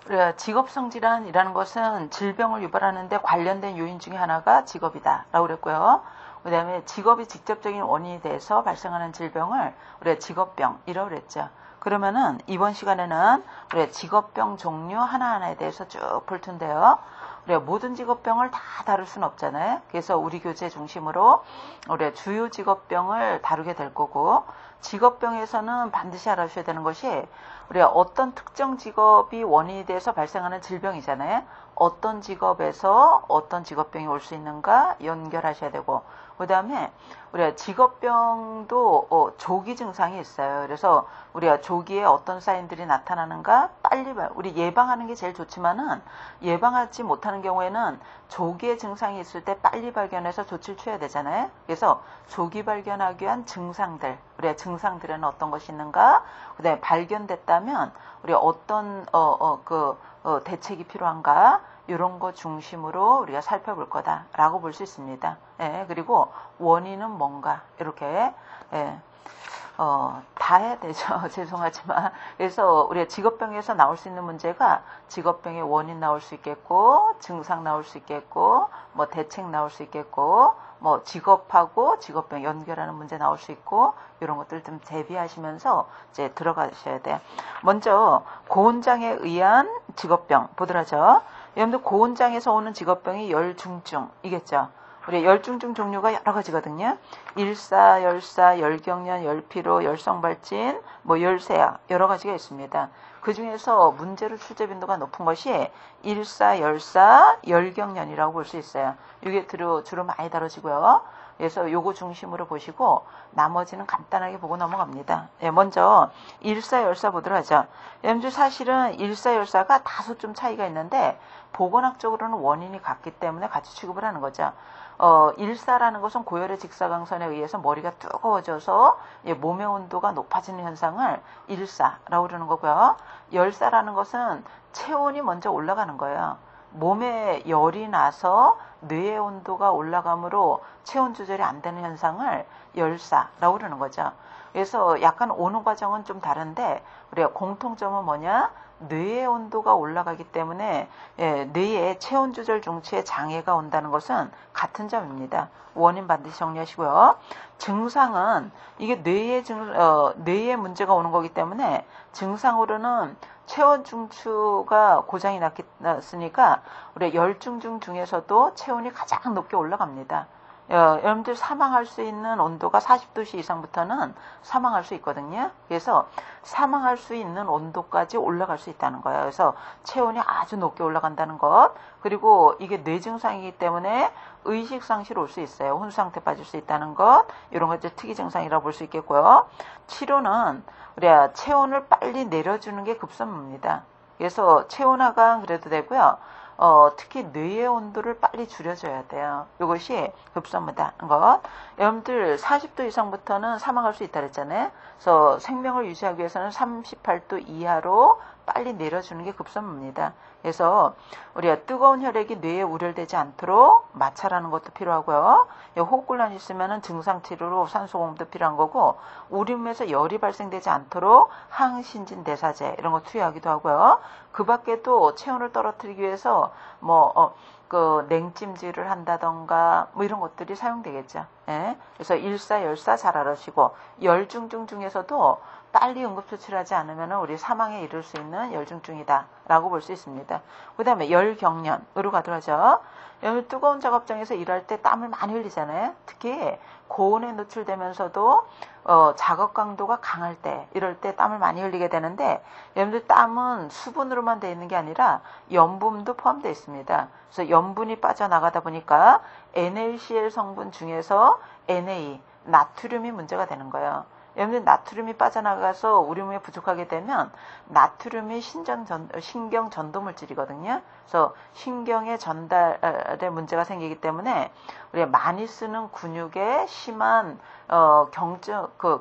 우리가 직업성 질환이라는 것은 질병을 유발하는데 관련된 요인 중에 하나가 직업이다라고 그랬고요. 그 다음에 직업이 직접적인 원인이 돼서 발생하는 질병을 우리가 직업병이라고 그랬죠. 그러면은 이번 시간에는 우리가 직업병 종류 하나하나에 대해서 쭉 볼 텐데요. 우리가 모든 직업병을 다 다룰 수는 없잖아요. 그래서 우리 교재 중심으로 우리가 주요 직업병을 다루게 될 거고, 직업병에서는 반드시 알아주셔야 되는 것이 우리가 어떤 특정 직업이 원인이 돼서 발생하는 질병이잖아요. 어떤 직업에서 어떤 직업병이 올 수 있는가 연결하셔야 되고, 그 다음에 우리가 직업병도 조기 증상이 있어요. 그래서 우리가 조기에 어떤 사인들이 나타나는가 빨리 우리 예방하는 게 제일 좋지만은 예방하지 못하는 경우에는 조기에 증상이 있을 때 빨리 발견해서 조치를 취해야 되잖아요. 그래서 조기 발견하기 위한 증상들, 우리가 증상들에는 어떤 것이 있는가, 그다음에 발견됐다면 우리가 어떤 대책이 필요한가, 이런 거 중심으로 우리가 살펴볼 거다라고 볼 수 있습니다. 예, 그리고 원인은 뭔가 이렇게 다 해야 되죠. 죄송하지만. 그래서 우리가 직업병에서 나올 수 있는 문제가 직업병의 원인 나올 수 있겠고, 증상 나올 수 있겠고, 뭐 대책 나올 수 있겠고, 뭐 직업하고 직업병 연결하는 문제 나올 수 있고, 이런 것들 좀 대비하시면서 이제 들어가셔야 돼요. 먼저 고온장에 의한 직업병 보더라죠. 여러분들 고온장에서 오는 직업병이 열중증이겠죠. 우리 열중증 종류가 여러 가지거든요. 일사, 열사, 열경련, 열피로, 열성발진, 뭐 열세약 여러 가지가 있습니다. 그 중에서 문제로 출제 빈도가 높은 것이 일사, 열사, 열경련이라고 볼 수 있어요. 이게 주로 많이 다뤄지고요. 그래서 요거 중심으로 보시고 나머지는 간단하게 보고 넘어갑니다. 예, 먼저 일사, 열사 보도록 하죠. 여러분들 사실은 일사, 열사가 다소 좀 차이가 있는데 보건학적으로는 원인이 같기 때문에 같이 취급을 하는 거죠. 일사라는 것은 고열의 직사광선에 의해서 머리가 뜨거워져서 몸의 온도가 높아지는 현상을 일사라고 그러는 거고요. 열사라는 것은 체온이 먼저 올라가는 거예요. 몸에 열이 나서 뇌의 온도가 올라가므로 체온 조절이 안 되는 현상을 열사라고 그러는 거죠. 그래서 약간 오는 과정은 좀 다른데 우리가 공통점은 뭐냐? 뇌의 온도가 올라가기 때문에 뇌의 체온 조절 중추에 장애가 온다는 것은 같은 점입니다. 원인 반드시 정리하시고요. 증상은 이게 뇌에 문제가 오는 거기 때문에 증상으로는 체온 중추가 고장이 났으니까 우리 열중증 중에서도 체온이 가장 높게 올라갑니다. 여러분들 사망할 수 있는 온도가 40도씨 이상부터는 사망할 수 있거든요. 그래서 사망할 수 있는 온도까지 올라갈 수 있다는 거예요. 그래서 체온이 아주 높게 올라간다는 것, 그리고 이게 뇌 증상이기 때문에 의식 상실 올 수 있어요. 혼수 상태 빠질 수 있다는 것, 이런 것 이제 특이 증상이라고 볼 수 있겠고요. 치료는 우리가 체온을 빨리 내려주는 게 급선무입니다. 그래서 체온 하강 그래도 되고요. 특히 뇌의 온도를 빨리 줄여줘야 돼요. 이것이 급선무다는 것. 여러분들 40도 이상부터는 사망할 수 있다 그랬잖아요. 그래서 생명을 유지하기 위해서는 38도 이하로 빨리 내려주는 게 급선무입니다. 그래서 우리가 뜨거운 혈액이 뇌에 우려되지 않도록 마찰하는 것도 필요하고요. 호흡곤란이 있으면 증상 치료로 산소공급도 필요한 거고, 우리 몸에서 열이 발생되지 않도록 항신진대사제 이런 거 투여하기도 하고요. 그 밖에도 체온을 떨어뜨리기 위해서 냉찜질을 한다던가 뭐 이런 것들이 사용되겠죠. 예? 그래서 일사, 열사 잘 알아주시고, 열중증 중에서도 빨리 응급조치를 하지 않으면 우리 사망에 이를 수 있는 열중증이다라고 볼 수 있습니다. 그 다음에 열경련으로 가도록 하죠. 여러분 뜨거운 작업장에서 일할 때 땀을 많이 흘리잖아요. 특히 고온에 노출되면서도 작업 강도가 강할 때, 이럴 때 땀을 많이 흘리게 되는데, 여러분들 땀은 수분으로만 되어 있는 게 아니라 염분도 포함되어 있습니다. 그래서 염분이 빠져나가다 보니까 NaCl 성분 중에서 Na, 나트륨이 문제가 되는 거예요. 여러분들 나트륨이 빠져나가서 우리 몸에 부족하게 되면 나트륨이 신경 전도물질이거든요. 그래서 신경의 전달에 문제가 생기기 때문에 우리가 많이 쓰는 근육에 심한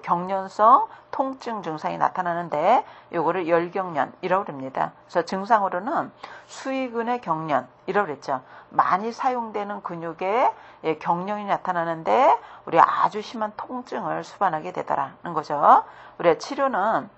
경련성 통증 증상이 나타나는데 요거를 열경련이라고 합니다. 그래서 증상으로는 수의근의 경련이라고 그랬죠. 많이 사용되는 근육에 경련이 나타나는데 우리 아주 심한 통증을 수반하게 되더라는 거죠. 우리가 치료는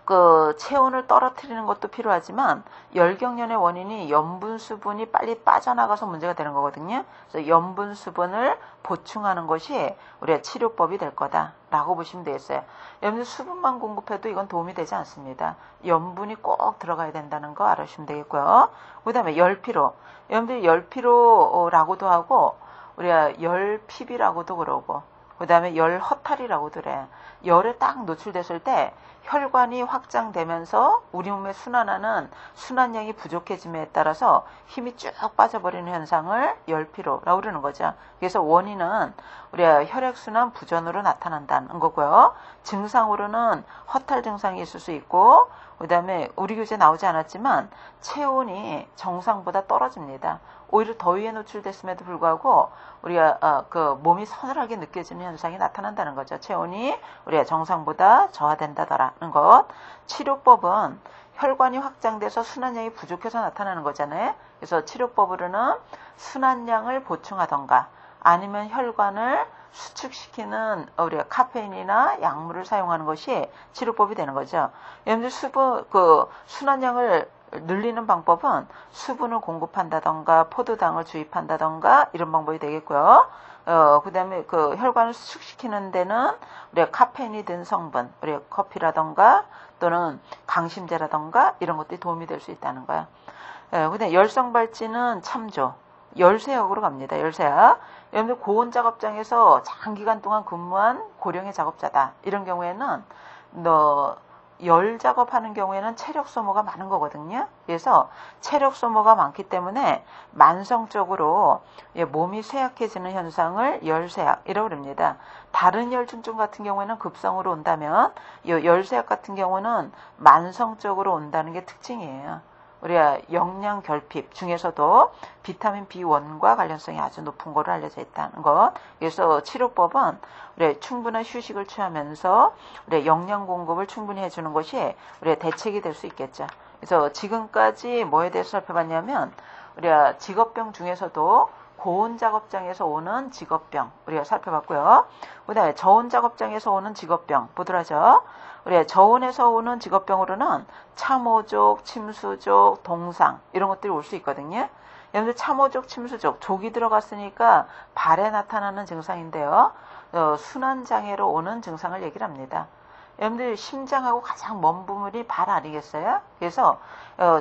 그 체온을 떨어뜨리는 것도 필요하지만 열경련의 원인이 염분 수분이 빨리 빠져나가서 문제가 되는 거거든요. 그래서 염분 수분을 보충하는 것이 우리가 치료법이 될 거다라고 보시면 되겠어요. 염분 수분만 공급해도 이건 도움이 되지 않습니다. 염분이 꼭 들어가야 된다는 거 알아주시면 되겠고요. 그 다음에 열피로. 여러분들 열피로라고도 하고 우리가 열피비라고도 그러고 그 다음에 열허탈이라고도 그래. 열에 딱 노출됐을 때 혈관이 확장되면서 우리 몸에 순환하는 순환량이 부족해짐에 따라서 힘이 쭉 빠져버리는 현상을 열피로라고 그러는 거죠. 그래서 원인은 우리가 혈액순환 부전으로 나타난다는 거고요. 증상으로는 허탈 증상이 있을 수 있고 그 다음에 우리 교재에 나오지 않았지만 체온이 정상보다 떨어집니다. 오히려 더위에 노출됐음에도 불구하고 우리가 그 몸이 서늘하게 느껴지는 현상이 나타난다는 거죠. 체온이 우리가 정상보다 저하된다더라는 것. 치료법은 혈관이 확장돼서 순환량이 부족해서 나타나는 거잖아요. 그래서 치료법으로는 순환량을 보충하던가 아니면 혈관을 수축시키는 우리가 카페인이나 약물을 사용하는 것이 치료법이 되는 거죠. 여러분들 순환량을 늘리는 방법은 수분을 공급한다던가 포도당을 주입한다던가 이런 방법이 되겠고요. 그 다음에 그 혈관을 수축시키는 데는 우리가 카페인이 든 성분, 우리가 커피라던가 또는 강심제라던가 이런 것들이 도움이 될 수 있다는 거야. 그 다음에 열성발진은 참조. 열쇠약으로 갑니다. 열쇠약. 여러분들 고온 작업장에서 장기간 동안 근무한 고령의 작업자다. 이런 경우에는 열 작업하는 경우에는 체력 소모가 많은 거거든요. 그래서 체력 소모가 많기 때문에 만성적으로 몸이 쇠약해지는 현상을 열쇠약이라고 합니다. 다른 열중증 같은 경우에는 급성으로 온다면 열쇠약 같은 경우는 만성적으로 온다는 게 특징이에요. 우리가 영양 결핍 중에서도 비타민 B1과 관련성이 아주 높은 거로 알려져 있다는 것. 그래서 치료법은 우리가 충분한 휴식을 취하면서 우리가 영양 공급을 충분히 해주는 것이 우리가 대책이 될 수 있겠죠. 그래서 지금까지 뭐에 대해서 살펴봤냐면 우리가 직업병 중에서도 고온 작업장에서 오는 직업병 우리가 살펴봤고요. 그 다음에 저온 작업장에서 오는 직업병 보도록 하죠. 우리가 저온에서 오는 직업병으로는 참호족, 침수족, 동상 이런 것들이 올 수 있거든요. 여러분들 참호족, 침수족, 족이 들어갔으니까 발에 나타나는 증상인데요. 순환장애로 오는 증상을 얘기를 합니다. 여러분들 심장하고 가장 먼 부분이 발 아니겠어요? 그래서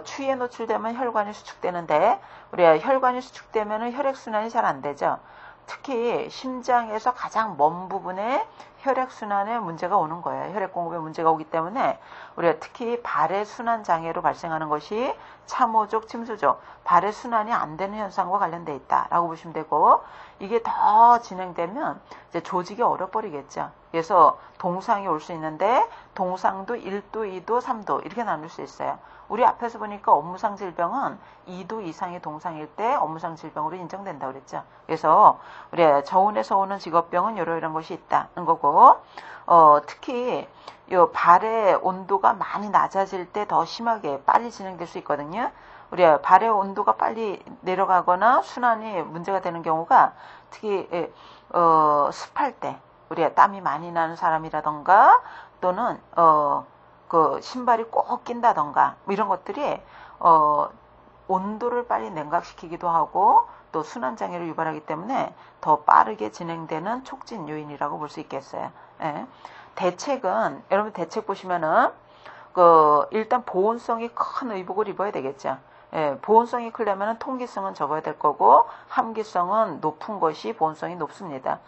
추위에 노출되면 혈관이 수축되는데 우리가 혈관이 수축되면 혈액순환이 잘 안 되죠. 특히 심장에서 가장 먼 부분에 혈액순환에 문제가 오는 거예요. 혈액 공급에 문제가 오기 때문에 우리가 특히 발의 순환 장애로 발생하는 것이 참호족, 침수족, 발의 순환이 안 되는 현상과 관련돼 있다라고 보시면 되고 이게 더 진행되면 이제 조직이 얼어버리겠죠. 그래서 동상이 올 수 있는데 동상도 1도, 2도, 3도 이렇게 나눌 수 있어요. 우리 앞에서 보니까 업무상 질병은 2도 이상의 동상일 때 업무상 질병으로 인정된다고 그랬죠. 그래서 우리 저온에서 오는 직업병은 이런 것이 있다는 거고 특히 요 발의 온도가 많이 낮아질 때 더 심하게 빨리 진행될 수 있거든요. 우리 발의 온도가 빨리 내려가거나 순환이 문제가 되는 경우가 특히 습할 때 우리가 땀이 많이 나는 사람이라던가 또는 그 신발이 꼭 낀다던가 뭐 이런 것들이 온도를 빨리 냉각시키기도 하고 또 순환장애를 유발하기 때문에 더 빠르게 진행되는 촉진 요인이라고 볼 수 있겠어요. 예. 대책은 여러분 대책 보시면은 일단 보온성이 큰 의복을 입어야 되겠죠. 예, 보온성이 크려면 통기성은 적어야 될 거고 함기성은 높은 것이 보온성이 높습니다.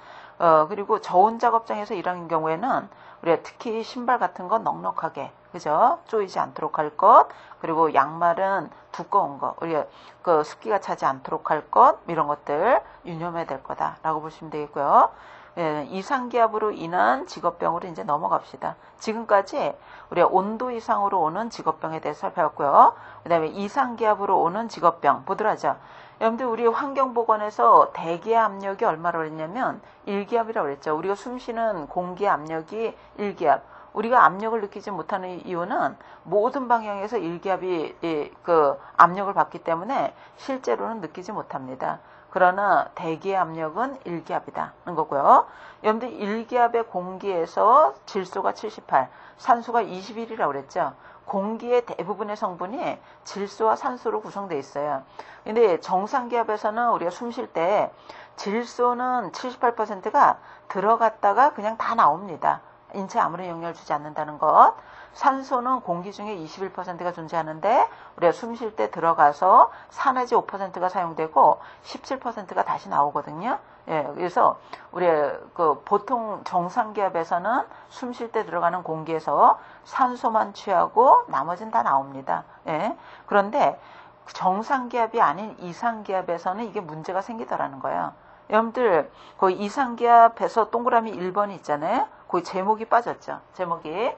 그리고 저온 작업장에서 일하는 경우에는 우리가 특히 신발 같은 건 넉넉하게 그죠? 쪼이지 않도록 할 것, 그리고 양말은 두꺼운 거, 우리가 그 습기가 차지 않도록 할 것, 이런 것들 유념해야 될 거다라고 보시면 되겠고요. 예, 이상기압으로 인한 직업병으로 이제 넘어갑시다. 지금까지 우리가 온도 이상으로 오는 직업병에 대해서 살펴봤고요. 그 다음에 이상기압으로 오는 직업병 보도록 하죠. 여러분들 우리 환경보건에서 대기의 압력이 얼마라고 그랬냐면 1기압이라고 그랬죠. 우리가 숨쉬는 공기의 압력이 1기압. 우리가 압력을 느끼지 못하는 이유는 모든 방향에서 1기압이 그 압력을 받기 때문에 실제로는 느끼지 못합니다. 그러나 대기의 압력은 1기압이다는 거고요. 여러분들 1기압의 공기에서 질소가 78, 산소가 21이라고 그랬죠. 공기의 대부분의 성분이 질소와 산소로 구성되어 있어요. 근데 정상기압에서는 우리가 숨 쉴 때 질소는 78%가 들어갔다가 그냥 다 나옵니다. 인체에 아무런 영향을 주지 않는다는 것. 산소는 공기 중에 21%가 존재하는데 우리가 숨 쉴 때 들어가서 4 내지 5%가 사용되고 17%가 다시 나오거든요. 예, 그래서 우리 그 보통 정상기압에서는 숨 쉴 때 들어가는 공기에서 산소만 취하고 나머지는 다 나옵니다. 예, 그런데 정상기압이 아닌 이상기압에서는 이게 문제가 생기더라는 거예요. 여러분들 거기 이상기압에서 동그라미 1번이 있잖아요. 거기 제목이 빠졌죠. 제목이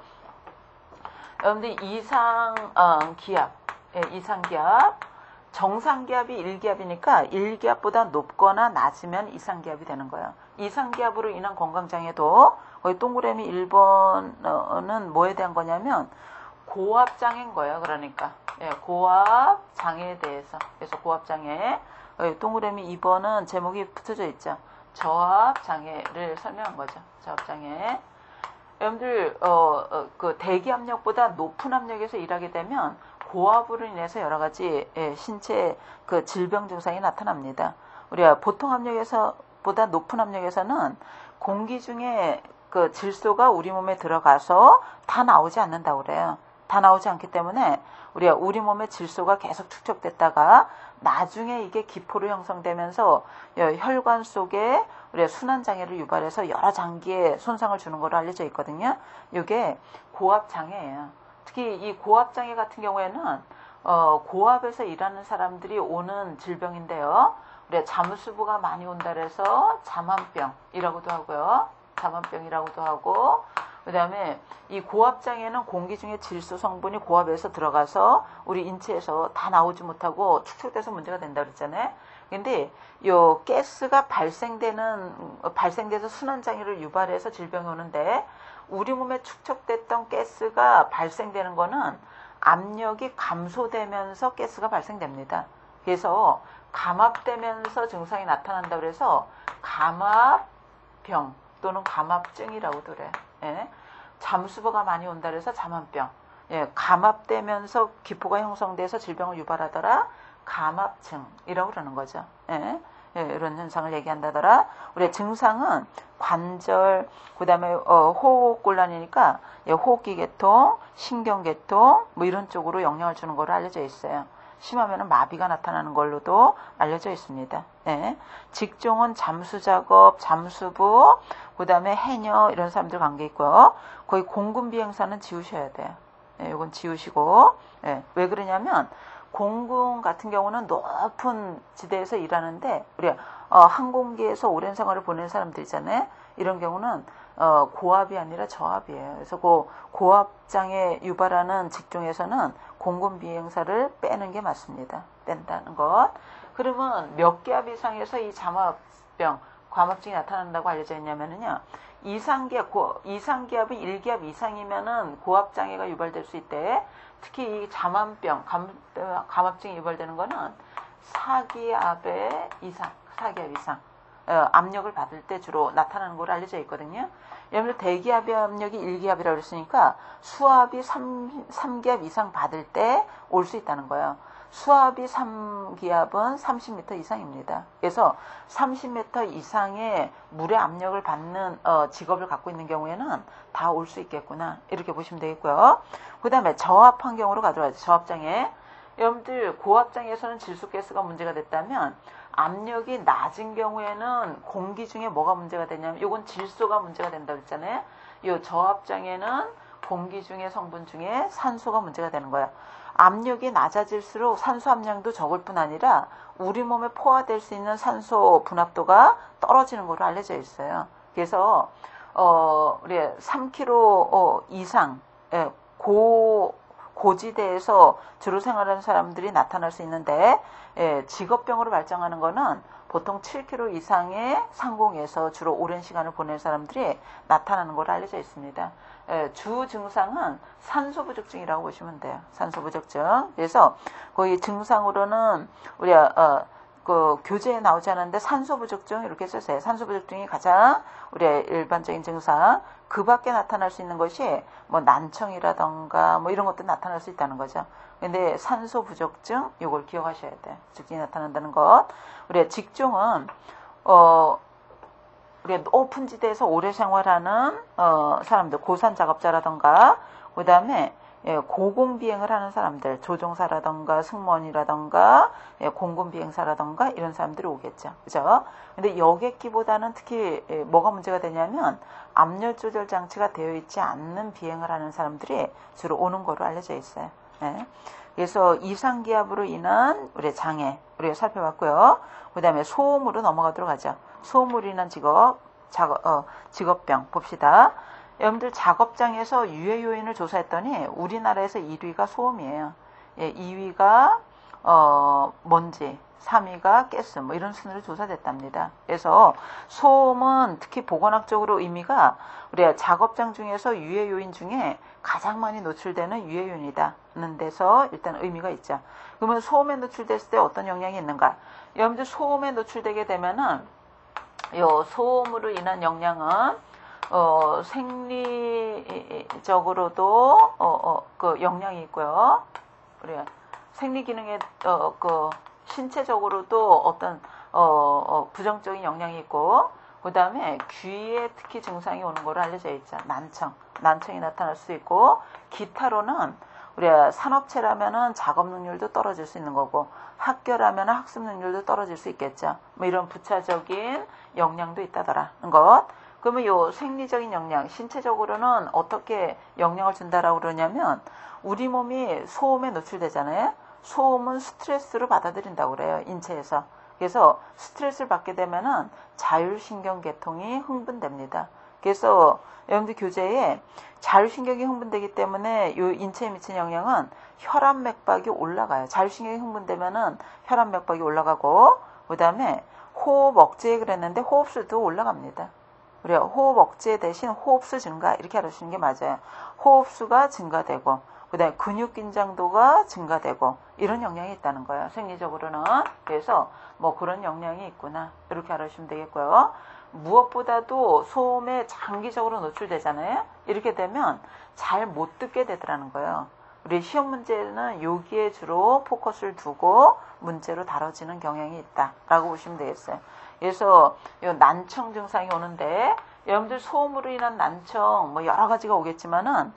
여러분들 이상기압, 예, 이상기압, 정상기압이 1기압이니까 1기압보다 높거나 낮으면 이상기압이 되는 거예요. 이상기압으로 인한 건강장애도 거기 동그라미 1번은 뭐에 대한 거냐면 고압장애인 거예요. 그러니까 예, 고압장애에 대해서. 그래서 고압장애 동그라미 2번은 제목이 붙여져 있죠. 저압장애를 설명한 거죠. 저압장애. 여러분들 그 대기압력보다 높은 압력에서 일하게 되면 고압으로 인해서 여러 가지 신체 그 질병 증상이 나타납니다. 우리가 보통 압력에서 보다 높은 압력에서는 공기 중에 그 질소가 우리 몸에 들어가서 다 나오지 않는다고 그래요. 다 나오지 않기 때문에 우리가 우리 몸에 질소가 계속 축적됐다가 나중에 이게 기포로 형성되면서 혈관 속에 우리가 순환장애를 유발해서 여러 장기에 손상을 주는 걸로 알려져 있거든요. 이게 고압장애예요. 특히 이 고압장애 같은 경우에는 고압에서 일하는 사람들이 오는 질병인데요. 우리가 잠수부가 많이 온다 그래서 잠안병이라고도 하고요. 잠안병이라고도 하고 그 다음에 이 고압장애는 공기 중에 질소 성분이 고압에서 들어가서 우리 인체에서 다 나오지 못하고 축적돼서 문제가 된다 그랬잖아요. 근데 요 가스가 발생돼서 순환장애를 유발해서 질병이 오는데 우리 몸에 축적됐던 가스가 발생되는 거는 압력이 감소되면서 가스가 발생됩니다. 그래서 감압되면서 증상이 나타난다 그래서 감압병 또는 감압증이라고도 그래요. 예. 잠수부가 많이 온다 그래서 잠안병. 예, 감압되면서 기포가 형성돼서 질병을 유발하더라. 감압증이라고 그러는 거죠. 예. 예, 이런 현상을 얘기한다더라. 우리 증상은 관절, 그 다음에 호흡곤란이니까 호흡기 계통, 신경계통 뭐 이런 쪽으로 영향을 주는 걸로 알려져 있어요. 심하면 마비가 나타나는 걸로도 알려져 있습니다. 예. 직종은 잠수작업, 잠수부, 그 다음에 해녀 이런 사람들 관계 있고요. 거의 공군비행사는 지우셔야 돼요. 예, 이건 지우시고. 예, 왜 그러냐면 공군 같은 경우는 높은 지대에서 일하는데 우리 항공기에서 오랜 생활을 보낸 사람들 있잖아요. 이런 경우는 고압이 아니라 저압이에요. 그래서 그 고압장애 유발하는 직종에서는 공군 비행사를 빼는 게 맞습니다. 뺀다는 것. 그러면 몇 기압 이상에서 이 잠압병, 감압증이 나타난다고 알려져 있냐면요. 이상기압이 1기압 이상이면은 고압장애가 유발될 수 있대. 특히 이 잠안병, 감압증이 유발되는 거는 4기압 이상. 압력을 받을 때 주로 나타나는 걸로 알려져 있거든요. 여러분들 대기압의 압력이 1기압이라고 그랬으니까 수압이 3기압 이상 받을 때 올 수 있다는 거예요. 수압이 3기압은 30m 이상입니다. 그래서 30m 이상의 물의 압력을 받는 직업을 갖고 있는 경우에는 다 올 수 있겠구나. 이렇게 보시면 되겠고요. 그 다음에 저압 환경으로 가도록 하죠. 저압장애. 여러분들 고압장애에서는 질소가스가 문제가 됐다면 압력이 낮은 경우에는 공기 중에 뭐가 문제가 되냐면 이건 질소가 문제가 된다고 했잖아요. 이 저압장애는 공기 중에 성분 중에 산소가 문제가 되는 거예요. 압력이 낮아질수록 산소 함량도 적을 뿐 아니라 우리 몸에 포화될 수 있는 산소 분압도가 떨어지는 걸로 알려져 있어요. 그래서 우리 3km 이상 고지대에서 주로 생활하는 사람들이 나타날 수 있는데 직업병으로 발정하는 거는 보통 7km 이상의 상공에서 주로 오랜 시간을 보낸 사람들이 나타나는 걸로 알려져 있습니다. 주 증상은 산소 부족증이라고 보시면 돼요. 산소 부족증. 그래서 거의 증상으로는 우리가 그 교재에 나오지 않았는데 산소 부족증 이렇게 썼어요. 산소 부족증이 가장 우리의 일반적인 증상. 그 밖에 나타날 수 있는 것이 뭐 난청이라던가 뭐 이런 것도 나타날 수 있다는 거죠. 근데 산소 부족증 이걸 기억하셔야 돼. 직진이 나타난다는 것. 우리의 직종은 우리가 높은 지대에서 오래 생활하는 사람들, 고산 작업자라던가 그 다음에 고공비행을 하는 사람들, 조종사라던가 승무원이라던가 공군비행사라던가 이런 사람들이 오겠죠. 그죠? 근데 여객기보다는 특히 뭐가 문제가 되냐면 압력 조절 장치가 되어 있지 않는 비행을 하는 사람들이 주로 오는 거로 알려져 있어요. 네. 그래서 이상기압으로 인한 우리의 장애, 우리가 살펴봤고요. 그 다음에 소음으로 넘어가도록 하죠. 소음으로 인한 직업병 봅시다. 여러분들 작업장에서 유해 요인을 조사했더니 우리나라에서 1위가 소음이에요. 2위가 먼지, 3위가 가스 뭐 이런 순으로 조사됐답니다. 그래서 소음은 특히 보건학적으로 의미가 우리가 작업장 중에서 유해 요인 중에 가장 많이 노출되는 유해 요인이다는 데서 일단 의미가 있죠. 그러면 소음에 노출됐을 때 어떤 영향이 있는가? 여러분들 소음에 노출되게 되면은 요 소음으로 인한 영향은 생리적으로도 그 영향이 있고요. 우리가 생리 기능에 그 신체적으로도 어떤 부정적인 영향이 있고, 그 다음에 귀에 특히 증상이 오는 거로 알려져 있죠. 난청이 나타날 수 있고, 기타로는 우리가 산업체라면은 작업 능률도 떨어질 수 있는 거고, 학교라면은 학습 능률도 떨어질 수 있겠죠. 뭐 이런 부차적인 영향도 있다더라는 것. 그러면 요 생리적인 영향, 신체적으로는 어떻게 영향을 준다라고 그러냐면, 우리 몸이 소음에 노출되잖아요. 소음은 스트레스로 받아들인다고 그래요. 인체에서. 그래서 스트레스를 받게 되면은 자율신경계통이 흥분됩니다. 그래서 여러분들 교재에 자율신경이 흥분되기 때문에 이 인체에 미치는 영향은 혈압맥박이 올라가요. 자율신경이 흥분되면은 혈압맥박이 올라가고, 그 다음에 호흡 억제 그랬는데 호흡수도 올라갑니다. 우리가 호흡 억제 대신 호흡수 증가 이렇게 알아주시는 게 맞아요. 호흡수가 증가되고, 그 다음에 근육 긴장도가 증가되고 이런 영향이 있다는 거예요. 생리적으로는. 그래서 뭐 그런 영향이 있구나 이렇게 알아주시면 되겠고요. 무엇보다도 소음에 장기적으로 노출되잖아요. 이렇게 되면 잘 못 듣게 되더라는 거예요. 우리 시험 문제는 여기에 주로 포커스를 두고 문제로 다뤄지는 경향이 있다라고 보시면 되겠어요. 그래서 이 난청 증상이 오는데 여러분들 소음으로 인한 난청 뭐 여러 가지가 오겠지만은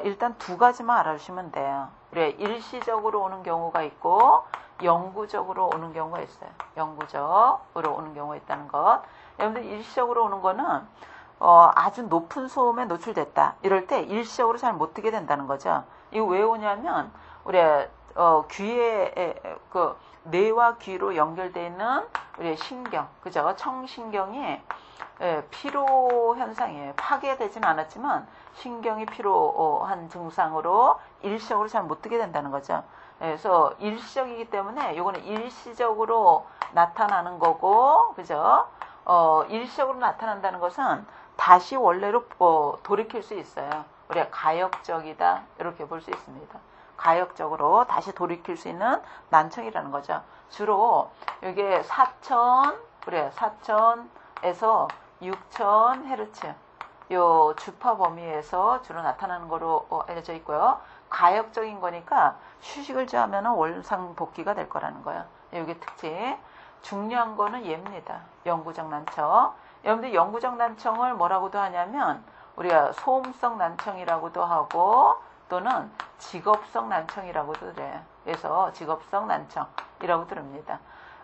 일단 두 가지만 알아주시면 돼요. 우리 일시적으로 오는 경우가 있고 영구적으로 오는 경우가 있어요. 영구적으로 오는 경우가 있다는 것. 여러분들 일시적으로 오는 거는 아주 높은 소음에 노출됐다. 이럴 때 일시적으로 잘 못 듣게 된다는 거죠. 이거 왜 오냐면 우리 귀에 그 뇌와 귀로 연결되어 있는 우리 신경, 그죠? 청신경이 피로 현상이에요. 파괴되지는 않았지만 신경이 피로한 증상으로 일시적으로 잘 못 듣게 된다는 거죠. 그래서 일시적이기 때문에 요거는 일시적으로 나타나는 거고, 그죠? 일시적으로 나타난다는 것은 다시 원래로 돌이킬 수 있어요. 우리가 가역적이다 이렇게 볼 수 있습니다. 가역적으로 다시 돌이킬 수 있는 난청이라는 거죠. 주로 이게 4,000에서 6,000Hz 요 주파 범위에서 주로 나타나는 거로 알려져 있고요. 가역적인 거니까 휴식을 취하면 원상복귀가 될 거라는 거예요. 이게 특징. 중요한 거는 얘입니다. 영구적 난청. 여러분들 영구적 난청을 뭐라고도 하냐면 우리가 소음성 난청이라고도 하고 또는 직업성 난청이라고도 그래요. 그래서 직업성 난청이라고 부릅니다.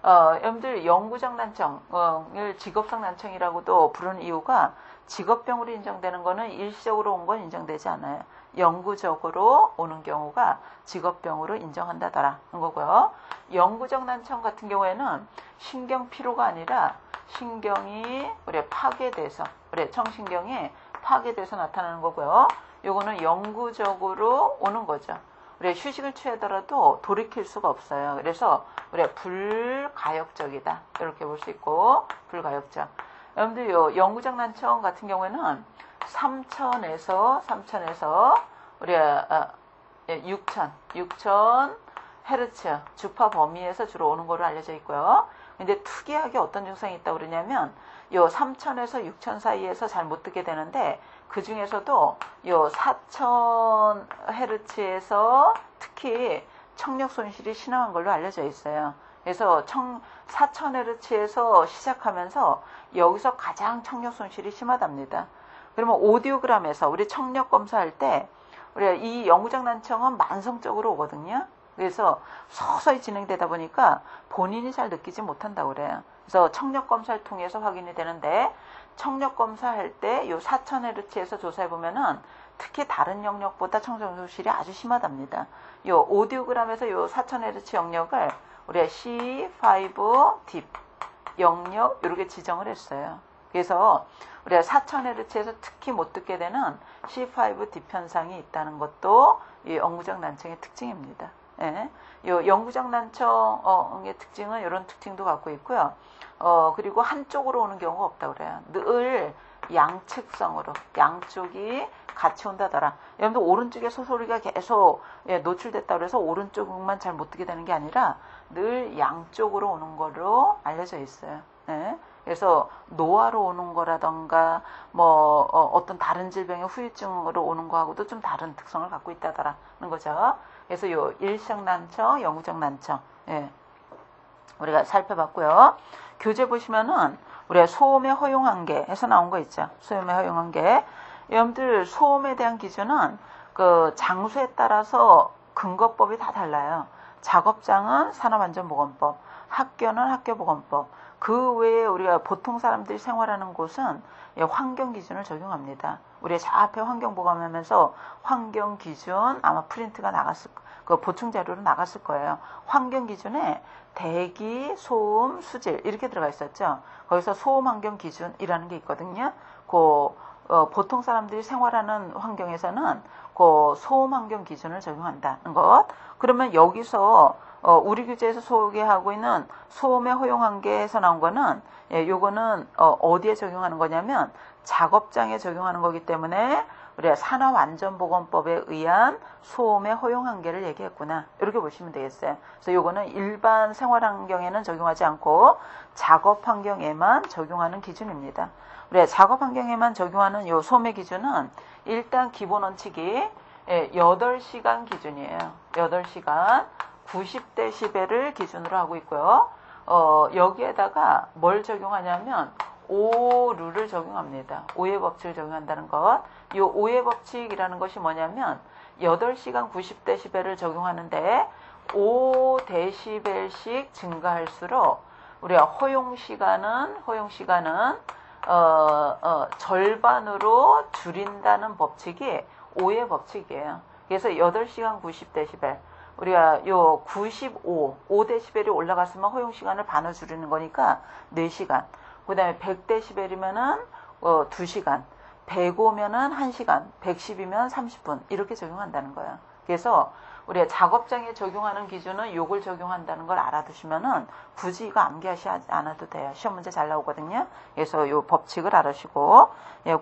여러분들 영구적 난청을 직업성 난청이라고도 부르는 이유가 직업병으로 인정되는 거는 일시적으로 온 건 인정되지 않아요. 영구적으로 오는 경우가 직업병으로 인정한다더라는 거고요. 영구적 난청 같은 경우에는 신경 피로가 아니라 신경이 우리 파괴돼서 우리 청신경이 파괴돼서 나타나는 거고요. 요거는 영구적으로 오는 거죠. 우리 휴식을 취하더라도 돌이킬 수가 없어요. 그래서 우리 불가역적이다 이렇게 볼 수 있고 불가역적. 여러분들 요 영구적 난청 같은 경우에는 3,000에서 우리 6,000 헤르츠, 주파 범위에서 주로 오는 거로 알려져 있고요. 근데 특이하게 어떤 증상이 있다고 그러냐면 요 3000에서 6000 사이에서 잘 못 듣게 되는데 그 중에서도 요 4000헤르츠에서 특히 청력 손실이 심한 걸로 알려져 있어요. 그래서 4000헤르츠에서 시작하면서 여기서 가장 청력 손실이 심하답니다. 그러면 오디오그램에서 우리 청력 검사할 때 우리가 이 영구적 난청은 만성적으로 오거든요. 그래서 서서히 진행되다 보니까 본인이 잘 느끼지 못한다고 그래요. 그래서 청력 검사를 통해서 확인이 되는데 청력 검사할 때 요 4000Hz에서 조사해 보면은 특히 다른 영역보다 청력 손실이 아주 심하답니다. 요 오디오그램에서 요 4000Hz 영역을 우리가 C5 딥 영역 이렇게 지정을 했어요. 그래서 우리가 4000Hz에서 특히 못 듣게 되는 C5 딥 현상이 있다는 것도 이 영구적 난청의 특징입니다. 예. 요 영구적 난청의 특징은 이런 특징도 갖고 있고요. 그리고 한쪽으로 오는 경우가 없다고 그래요. 늘 양측성으로 양쪽이 같이 온다더라. 여러분들 오른쪽에 소리가 계속 노출됐다 그래서 오른쪽만 잘 못 듣게 되는 게 아니라 늘 양쪽으로 오는 거로 알려져 있어요. 예. 그래서 노화로 오는 거라던가 뭐 어떤 다른 질병의 후유증으로 오는 거하고도 좀 다른 특성을 갖고 있다더라는 거죠. 그래서 요 일시적 난청, 영구적 난청 우리가 살펴봤고요. 교재 보시면은 우리가 소음의 허용 한계에서 나온 거 있죠. 소음의 허용 한계. 여러분들 소음에 대한 기준은 그 장소에 따라서 근거법이 다 달라요. 작업장은 산업안전보건법, 학교는 학교보건법. 그 외에 우리가 보통 사람들이 생활하는 곳은 환경 기준을 적용합니다. 우리 저 앞에 환경보감하면서 환경 기준 아마 프린트가 나갔을 그 보충 자료로 나갔을 거예요. 환경 기준에 대기, 소음, 수질 이렇게 들어가 있었죠. 거기서 소음 환경 기준이라는 게 있거든요. 보통 사람들이 생활하는 환경에서는 그 소음 환경 기준을 적용한다는 것. 그러면 여기서 우리 규제에서 소개하고 있는 소음의 허용 한계에서 나온 거는 요거는 어디에 적용하는 거냐면 작업장에 적용하는 거기 때문에 우리가 산업안전보건법에 의한 소음의 허용 한계를 얘기했구나. 이렇게 보시면 되겠어요. 그래서 요거는 일반 생활 환경에는 적용하지 않고 작업 환경에만 적용하는 기준입니다. 우리가 작업 환경에만 적용하는 요 소음의 기준은 일단 기본 원칙이 8시간 기준이에요. 8시간 90dB를 기준으로 하고 있고요. 여기에다가 뭘 적용하냐면 오류를 적용합니다. 오해 법칙을 적용한다는 것. 이 오해 법칙이라는 것이 뭐냐면 8시간 90dB를 적용하는데 5dB씩 증가할수록 우리가 허용 시간은 절반으로 줄인다는 법칙이 오해 법칙이에요. 그래서 8시간 90dB 우리가 요 5dB이 올라갔으면 허용 시간을 반을 줄이는 거니까 4시간. 그 다음에 100dB이면은 2시간, 105면은 1시간, 110이면 30분 이렇게 적용한다는 거예요. 그래서 우리가 작업장에 적용하는 기준은 요걸 적용한다는 걸 알아두시면은 굳이 이거 암기하지 않아도 돼요. 시험 문제 잘 나오거든요. 그래서 요 법칙을 알아주시고,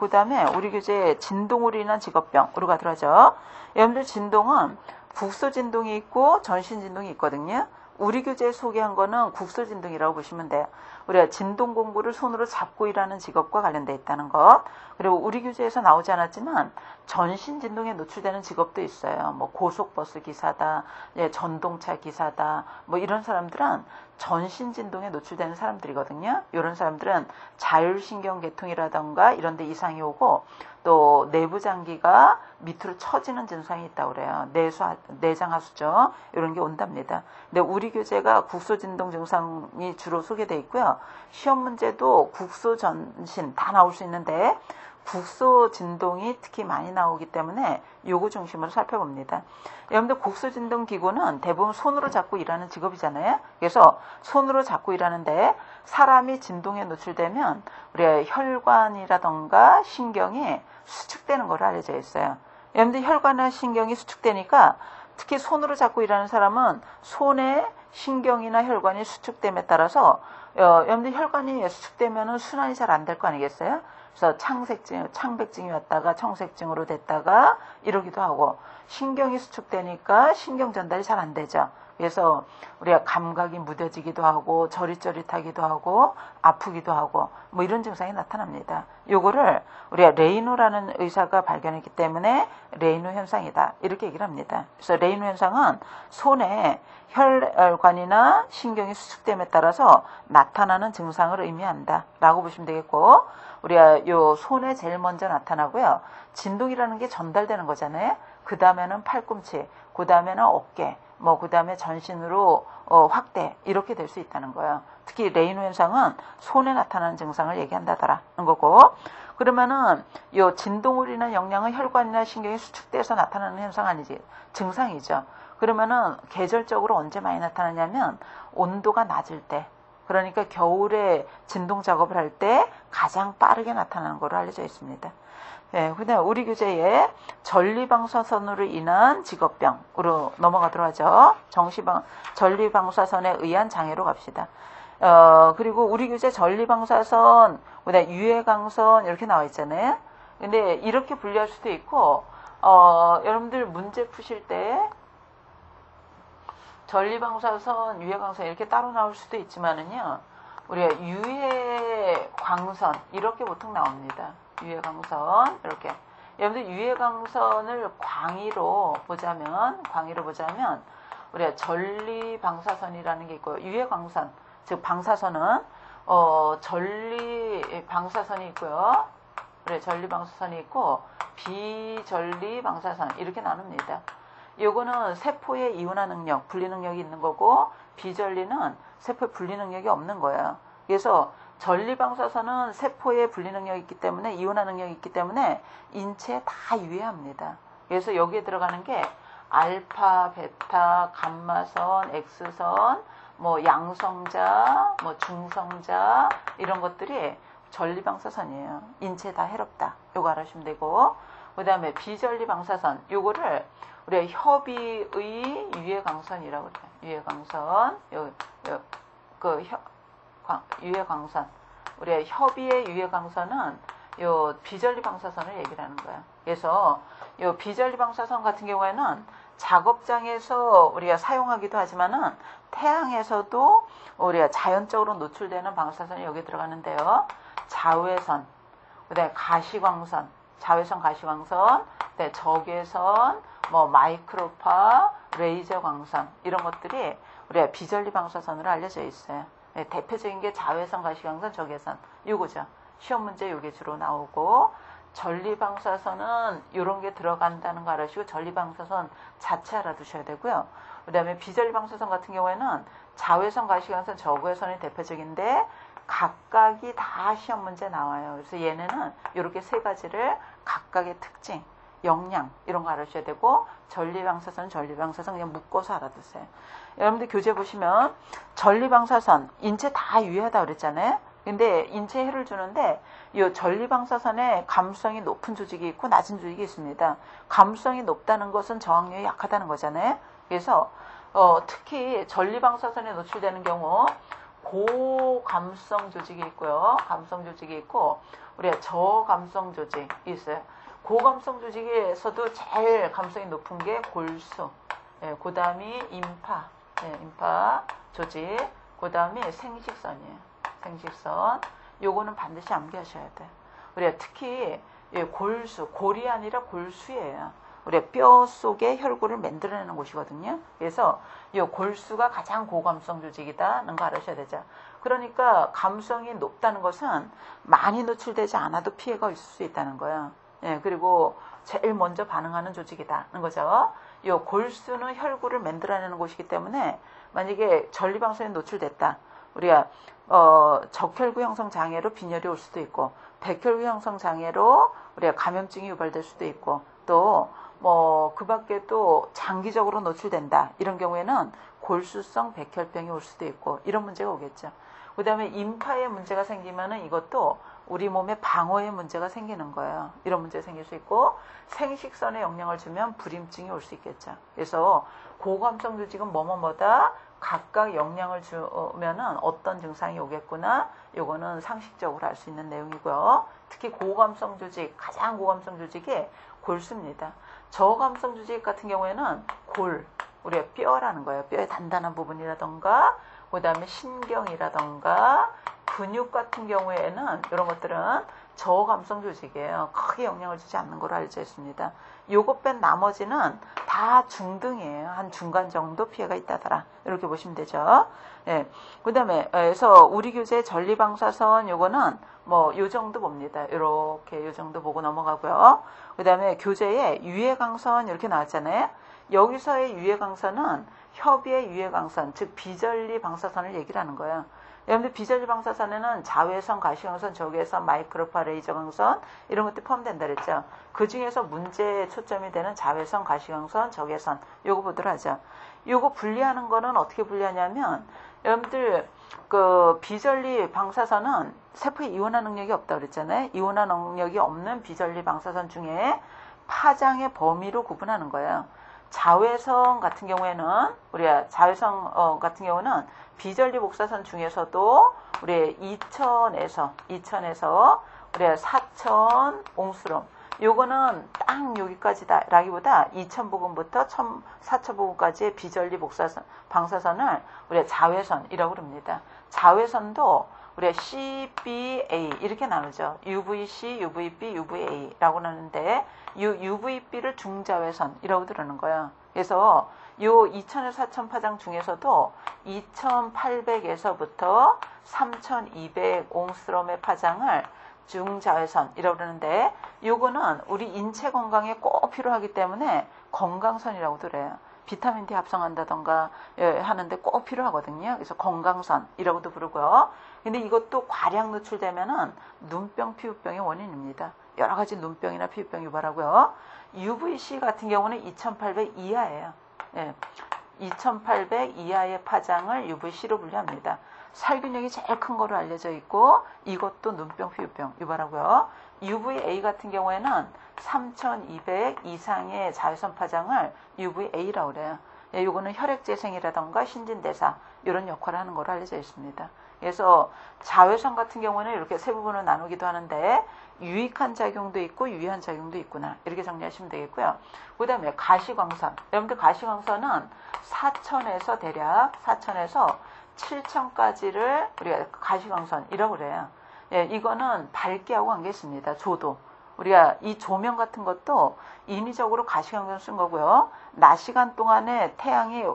그 다음에 우리 교재 진동으로 인한 직업병으로 가도록 하죠. 여러분들 진동은 국소 진동이 있고 전신 진동이 있거든요. 우리 교재에 소개한 거는 국소 진동이라고 보시면 돼요. 우리가 진동 공구를 손으로 잡고 일하는 직업과 관련되어 있다는 것. 그리고 우리 교재에서 나오지 않았지만 전신 진동에 노출되는 직업도 있어요. 뭐 고속버스 기사다, 전동차 기사다, 뭐 이런 사람들은 전신 진동에 노출되는 사람들이거든요. 이런 사람들은 자율신경계통이라던가 이런 데 이상이 오고 또 내부 장기가 밑으로 처지는 증상이 있다고 그래요. 내장하수죠. 이런 게 온답니다. 근데 우리 교재가 국소진동 증상이 주로 소개되어 있고요. 시험 문제도 국소 전신 다 나올 수 있는데 국소 진동이 특히 많이 나오기 때문에 요거 중심으로 살펴봅니다. 여러분들 국소 진동 기구는 대부분 손으로 잡고 일하는 직업이잖아요. 그래서 손으로 잡고 일하는데 사람이 진동에 노출되면 우리가 혈관이라던가 신경이 수축되는 걸로 알려져 있어요. 여러분들 혈관이나 신경이 수축되니까 특히 손으로 잡고 일하는 사람은 손의 신경이나 혈관이 수축됨에 따라서 여러분들 혈관이 수축되면 순환이 잘 안 될 거 아니겠어요? 그래서 창백증이 왔다가 청색증으로 됐다가 이러기도 하고, 신경이 수축되니까 신경 전달이 잘 안 되죠. 그래서 우리가 감각이 무뎌지기도 하고 저릿저릿하기도 하고 아프기도 하고 뭐 이런 증상이 나타납니다. 요거를 우리가 레이노라는 의사가 발견했기 때문에 레이노 현상이다 이렇게 얘기를 합니다. 그래서 레이노 현상은 손에 혈관이나 신경이 수축됨에 따라서 나타나는 증상을 의미한다 라고 보시면 되겠고, 우리가 요 손에 제일 먼저 나타나고요. 진동이라는 게 전달되는 거잖아요. 그 다음에는 팔꿈치, 그 다음에는 어깨, 그 다음에 전신으로 확대 이렇게 될 수 있다는 거예요. 특히 레이노 현상은 손에 나타나는 증상을 얘기한다더라는 거고, 그러면은 요 진동을 인한 영향은 혈관이나 신경이 수축돼서 나타나는 현상 아니지, 증상이죠. 그러면은 계절적으로 언제 많이 나타나냐면 온도가 낮을 때, 그러니까 겨울에 진동 작업을 할 때 가장 빠르게 나타나는 걸로 알려져 있습니다. 예, 그다음 우리 교재에 전리방사선으로 인한 직업병으로 넘어가도록 하죠. 전리방사선에 의한 장애로 갑시다. 그리고 우리 교재 전리방사선, 그다음 유해광선 이렇게 나와 있잖아요. 근데 이렇게 분류할 수도 있고, 여러분들 문제 푸실 때 전리방사선, 유해광선 이렇게 따로 나올 수도 있지만은요, 우리가 유해광선 이렇게 보통 나옵니다. 유해광선 이렇게. 여러분들 유해광선을 광의로 보자면 우리가 전리방사선이라는 게 있고요. 유해광선, 즉 방사선은 전리방사선이 있고요. 그래, 전리방사선이 있고 비전리방사선 이렇게 나눕니다. 요거는 세포의 이온화 능력, 분리 능력이 있는 거고, 비전리는 세포의 분리 능력이 없는 거예요. 그래서 전리방사선은 세포의 분리 능력이 있기 때문에, 이온화 능력이 있기 때문에 인체에 다 유해합니다. 그래서 여기에 들어가는 게 알파, 베타, 감마선, X선, 양성자, 중성자 이런 것들이 전리방사선이에요. 인체에 다 해롭다. 요거 알아주시면 되고, 그 다음에 비전리방사선, 요거를 우리가 협의의 유해광선이라고 그래요. 유해광선, 유해광선. 우리가 협의의 유해광선은 요 비전리방사선을 얘기를 하는 거야. 그래서 요 비전리방사선 같은 경우에는 작업장에서 우리가 사용하기도 하지만은 태양에서도 우리가 자연적으로 노출되는 방사선이 여기 들어가는데요. 자외선, 그다음에 가시광선, 자외선 가시광선, 그다음에 적외선, 마이크로파, 레이저 광선 이런 것들이 우리가 비전리방사선으로 알려져 있어요. 네, 대표적인 게 자외선 가시광선, 적외선 요거죠. 시험 문제 요게 주로 나오고, 전리방사선은 이런 게 들어간다는 거 알아주시고 전리방사선 자체 알아두셔야 되고요. 그 다음에 비전리방사선 같은 경우에는 자외선 가시광선, 적외선이 대표적인데 각각이 다 시험 문제 나와요. 그래서 얘네는 이렇게 세 가지를 각각의 특징, 역량 이런 거 알아주셔야 되고, 전리방사선 그냥 묶어서 알아두세요. 여러분들 교재 보시면 전리방사선 인체 다 유해하다 그랬잖아요. 근데 인체에 해를 주는데 이 전리방사선에 감수성이 높은 조직이 있고 낮은 조직이 있습니다. 감수성이 높다는 것은 저항력이 약하다는 거잖아요. 그래서 특히 전리방사선에 노출되는 경우 고감수성 조직이 있고요. 감수성 조직이 있고, 우리가 저감수성 조직이 있어요. 고감성 조직에서도 제일 감성이 높은 게 골수, 그 다음이 인파 조직, 그 다음이 생식선이에요. 생식선. 요거는 반드시 암기하셔야 돼. 우리가 특히 골수, 골이 아니라 골수예요. 우리가 뼈 속에 혈구를 만들어내는 곳이거든요. 그래서 이 골수가 가장 고감성 조직이다는 거 알아셔야 되죠. 그러니까 감성이 높다는 것은 많이 노출되지 않아도 피해가 있을 수 있다는 거예요. 그리고 제일 먼저 반응하는 조직이다는 거죠. 이 골수는 혈구를 만들어내는 곳이기 때문에 만약에 전리방사선에 노출됐다. 우리가 적혈구 형성 장애로 빈혈이 올 수도 있고, 백혈구 형성 장애로 우리가 감염증이 유발될 수도 있고, 또 그 밖에 또 장기적으로 노출된다. 이런 경우에는 골수성 백혈병이 올 수도 있고, 이런 문제가 오겠죠. 그 다음에 인파에 문제가 생기면은 이것도 우리 몸에 방어에 문제가 생기는 거예요. 이런 문제가 생길 수 있고, 생식선에 영향을 주면 불임증이 올 수 있겠죠. 그래서 고감성 조직은 뭐뭐뭐다 각각 영향을 주면은 어떤 증상이 오겠구나. 요거는 상식적으로 알 수 있는 내용이고요. 특히 고감성 조직, 가장 고감성 조직이 골수입니다. 저감성 조직 같은 경우에는 우리가 뼈라는 거예요. 뼈의 단단한 부분이라던가, 그 다음에 신경이라던가, 근육 같은 경우에는 이런 것들은 저감성 조직이에요. 크게 영향을 주지 않는 걸로 알려져 있습니다. 요것 뺀 나머지는 다 중등이에요. 한 중간 정도 피해가 있다더라. 이렇게 보시면 되죠. 예. 그 다음에, 그래서 우리 교재 전리방사선 요거는 뭐, 요 정도 봅니다. 이렇게 요 정도 보고 넘어가고요. 그 다음에 교재에 유해광선 이렇게 나왔잖아요. 여기서의 유해광선은 협의의 유해광선, 즉 비전리 방사선을 얘기를 하는 거예요. 여러분들 비전리 방사선에는 자외선, 가시광선, 적외선, 마이크로파, 레이저 광선 이런 것들이 포함된다 그랬죠. 그 중에서 문제에 초점이 되는 자외선, 가시광선, 적외선 요거 보도록 하죠. 요거 분리하는 거는 어떻게 분리하냐면 여러분들 그 비전리 방사선은 세포에 이온화 능력이 없다 그랬잖아요. 이온화 능력이 없는 비전리 방사선 중에 파장의 범위로 구분하는 거예요. 자외선 같은 경우에는 우리가 자외선 같은 경우는 비전리 복사선 중에서도 우리 2000에서 우리가 4000 옹스롬 요거는 딱 여기까지다 라기보다 2000보금부터 4000보금까지의 비전리 복사선 방사선을 우리가 자외선이라고 그럽니다. 자외선도 우리가 CBA 이렇게 나누죠. UVC, UVB, UVA라고 나누는데 이 UVB를 중자외선이라고 그러는 거예요. 그래서 요 2000에서 4000 파장 중에서도 2800에서부터 3200 옹스롬의 파장을 중자외선이라고 그러는데 요거는 우리 인체 건강에 꼭 필요하기 때문에 건강선이라고도 그래요. 비타민 D 합성한다던가 하는데 꼭 필요하거든요. 그래서 건강선이라고도 부르고요. 근데 이것도 과량 노출되면은 눈병, 피부병의 원인입니다. 여러 가지 눈병이나 피부병 유발하고요. UVC 같은 경우는 2800 이하예요. 예. 2800 이하의 파장을 UVC로 분류합니다. 살균력이 제일 큰 거로 알려져 있고 이것도 눈병, 피부병 유발하고요. UVA 같은 경우에는 3200 이상의 자외선 파장을 UVA라고 그래요. 예, 이거는 혈액재생이라던가 신진대사 이런 역할을 하는 거로 알려져 있습니다. 그래서 자외선 같은 경우는 이렇게 세 부분으로 나누기도 하는데 유익한 작용도 있고 유해한 작용도 있구나 이렇게 정리하시면 되겠고요. 그 다음에 가시광선. 여러분들 가시광선은 4000에서 대략 4000에서 7000까지를 우리가 가시광선이라고 그래요. 예, 이거는 밝기하고 관계 있습니다. 조도. 우리가 이 조명 같은 것도 인위적으로 가시광선 쓴 거고요. 낮 시간 동안에 태양이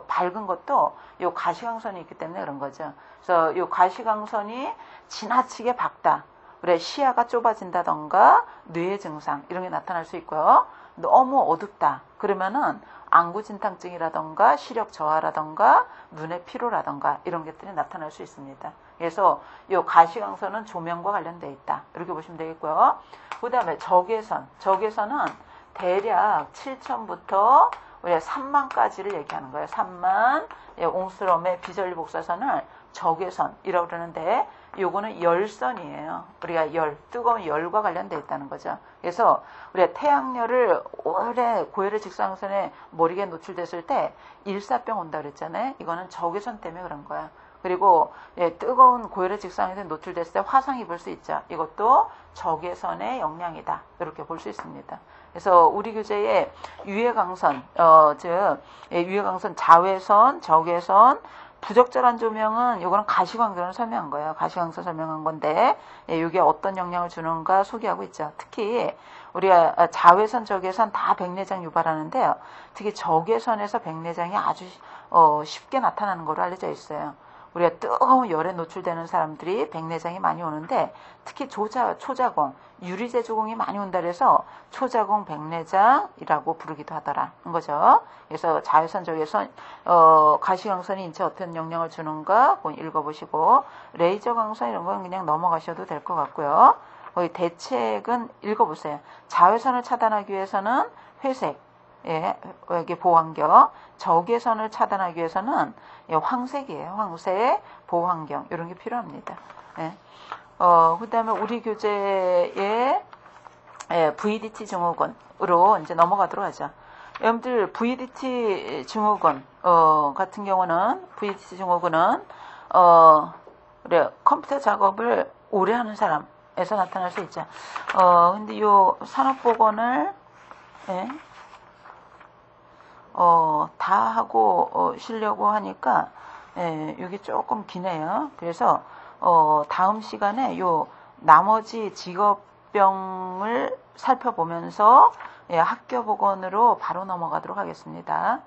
밝은 것도 요 가시광선이 있기 때문에 그런 거죠. 그래서 요 가시광선이 지나치게 밝다. 그래 시야가 좁아진다던가 뇌의 증상 이런 게 나타날 수 있고요. 너무 어둡다. 그러면은 안구진탕증이라던가 시력 저하라던가 눈의 피로라던가 이런 것들이 나타날 수 있습니다. 그래서 이 가시광선은 조명과 관련되어 있다. 이렇게 보시면 되겠고요. 그 다음에 적외선은 대략 7000부터 우리가 30,000까지를 얘기하는 거예요. 30,000 옹스롬의 비전리 복사선을 적외선이라고 그러는데 요거는 열선이에요. 우리가 뜨거운 열과 관련되어 있다는 거죠. 그래서 우리가 태양열을 오래 고열의 직사광선에 머리가 노출됐을 때 일사병 온다 그랬잖아요. 이거는 적외선 때문에 그런 거야. 그리고 뜨거운 고열의 직사광선에 노출됐을 때 화상 입을 수 있죠. 이것도 적외선의 영향이다. 이렇게 볼 수 있습니다. 그래서 우리 교재에 유해광선, 유해광선 자외선, 적외선, 부적절한 조명은 이거는 가시광선을 설명한 거예요. 가시광선 설명한 건데 이게 어떤 영향을 주는가 소개하고 있죠. 특히 우리가 자외선, 적외선 다 백내장 유발하는데요. 특히 적외선에서 백내장이 아주 쉽게 나타나는 걸로 알려져 있어요. 우리가 뜨거운 열에 노출되는 사람들이 백내장이 많이 오는데 특히 초자공, 유리제조공이 많이 온다 그래서 초자공 백내장이라고 부르기도 하더라는 거죠. 그래서 자외선, 적외선, 가시광선이 인체에 어떤 영향을 주는가 읽어보시고 레이저 광선 이런 건 그냥 넘어가셔도 될 것 같고요. 거기 대책은 읽어보세요. 자외선을 차단하기 위해서는 회색, 이게 보호환경, 적외선을 차단하기 위해서는 황색이에요. 황색, 보호환경 이런 게 필요합니다. 그 다음에 우리 교재에 VDT 증후군으로 이제 넘어가도록 하죠. 여러분들 VDT 증후군 같은 경우는 VDT 증후군은 그래 컴퓨터 작업을 오래 하는 사람에서 나타날 수 있죠. 근데 요 산업보건을 예, 다 하고 쉬려고 하니까 예, 이게 조금 기네요. 그래서 다음 시간에 요 나머지 직업병을 살펴보면서 예, 학교 보건으로 바로 넘어가도록 하겠습니다.